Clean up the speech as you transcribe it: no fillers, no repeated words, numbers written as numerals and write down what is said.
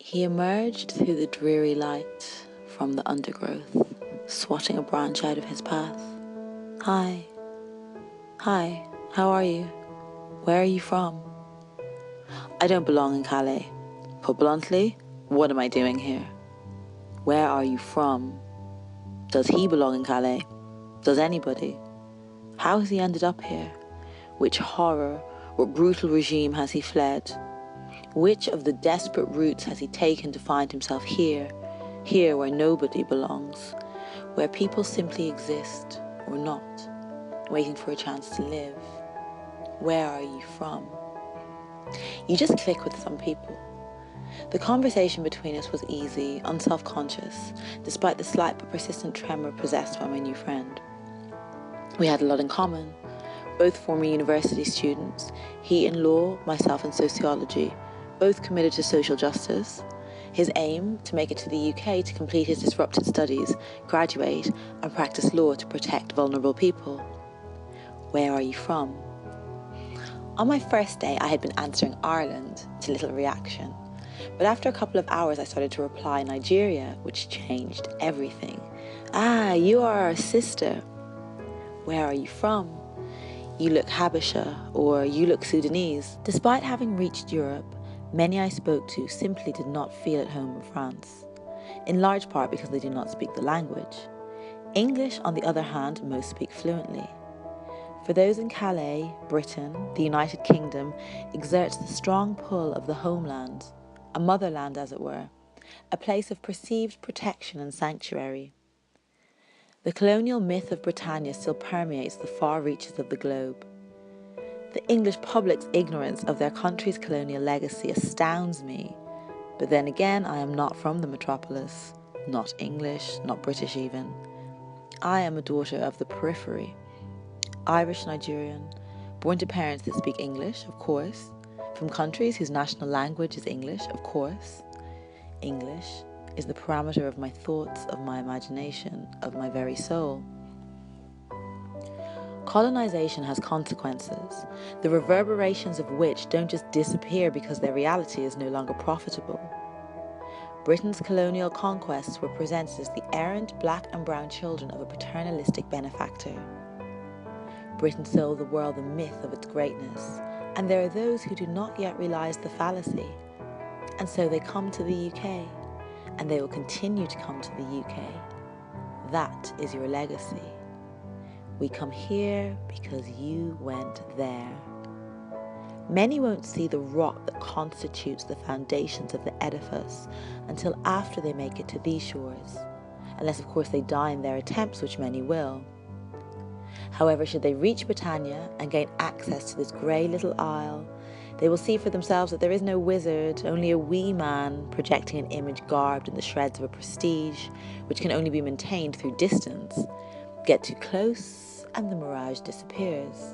He emerged through the dreary light from the undergrowth, swatting a branch out of his path. Hi. Hi, how are you? Where are you from? I don't belong in Calais. Put bluntly, what am I doing here? Where are you from? Does he belong in Calais? Does anybody? How has he ended up here? Which horror, what brutal regime has he fled? Which of the desperate routes has he taken to find himself here where nobody belongs, where people simply exist or not, waiting for a chance to live? Where are you from? You just click with some people. The conversation between us was easy, unself-conscious, despite the slight but persistent tremor possessed by my new friend. We had a lot in common, both former university students, he in law, myself in sociology, both committed to social justice. His aim, to make it to the UK to complete his disrupted studies, graduate and practice law to protect vulnerable people. Where are you from? On my first day, I had been answering Ireland, to little reaction. But after a couple of hours, I started to reply Nigeria, which changed everything. Ah, you are our sister. Where are you from? You look Habesha, or you look Sudanese. Despite having reached Europe, many I spoke to simply did not feel at home in France, in large part because they do not speak the language. English, on the other hand, most speak fluently. For those in Calais, Britain, the United Kingdom exerts the strong pull of the homeland, a motherland as it were, a place of perceived protection and sanctuary. The colonial myth of Britannia still permeates the far reaches of the globe. The English public's ignorance of their country's colonial legacy astounds me, but then again I am not from the metropolis, not English, not British even. I am a daughter of the periphery. Irish-Nigerian, born to parents that speak English, of course, from countries whose national language is English, of course. English is the parameter of my thoughts, of my imagination, of my very soul. Colonization has consequences, the reverberations of which don't just disappear because their reality is no longer profitable. Britain's colonial conquests were presented as the errant black and brown children of a paternalistic benefactor. Britain sold the world the myth of its greatness, and there are those who do not yet realize the fallacy. And so they come to the UK, and they will continue to come to the UK. That is your legacy. We come here because you went there. Many won't see the rock that constitutes the foundations of the edifice until after they make it to these shores, unless of course they die in their attempts, which many will. However, should they reach Britannia and gain access to this grey little isle, they will see for themselves that there is no wizard, only a wee man projecting an image garbed in the shreds of a prestige, which can only be maintained through distance. Get too close and the mirage disappears.